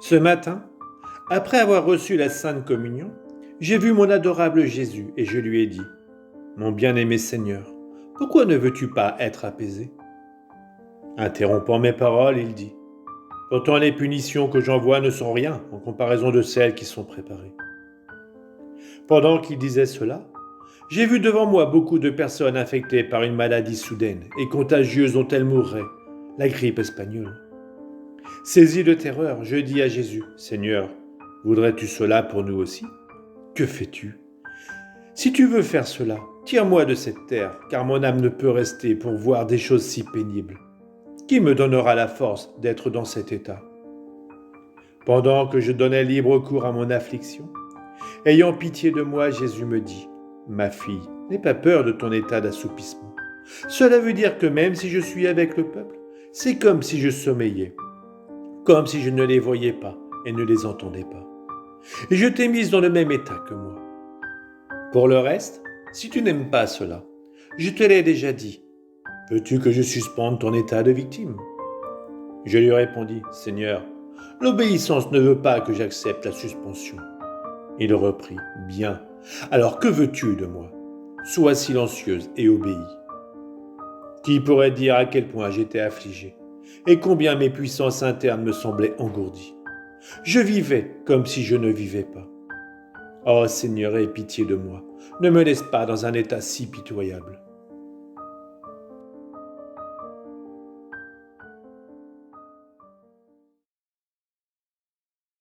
Ce matin, après avoir reçu la Sainte Communion, j'ai vu mon adorable Jésus et je lui ai dit, « Mon bien-aimé Seigneur, pourquoi ne veux-tu pas être apaisé ?» Interrompant mes paroles, il dit, « Pourtant les punitions que j'envoie ne sont rien en comparaison de celles qui sont préparées. » Pendant qu'il disait cela, j'ai vu devant moi beaucoup de personnes affectées par une maladie soudaine et contagieuse dont elles mourraient, la grippe espagnole. Saisi de terreur, je dis à Jésus, « Seigneur, voudrais-tu cela pour nous aussi ? Que fais-tu ? Si tu veux faire cela, tire-moi de cette terre, car mon âme ne peut rester pour voir des choses si pénibles. Qui me donnera la force d'être dans cet état ?» Pendant que je donnais libre cours à mon affliction, ayant pitié de moi, Jésus me dit, « Ma fille, n'aie pas peur de ton état d'assoupissement. Cela veut dire que même si je suis avec le peuple, c'est comme si je sommeillais, comme si je ne les voyais pas et ne les entendais pas. Et je t'ai mise dans le même état que moi. Pour le reste, si tu n'aimes pas cela, je te l'ai déjà dit. Veux-tu que je suspende ton état de victime ? » Je lui répondis, « Seigneur, l'obéissance ne veut pas que j'accepte la suspension. » Il reprit, « Bien, alors que veux-tu de moi ? Sois silencieuse et obéis. » Qui pourrait dire à quel point j'étais affligé et combien mes puissances internes me semblaient engourdies. Je vivais comme si je ne vivais pas. Oh Seigneur, aie pitié de moi, ne me laisse pas dans un état si pitoyable.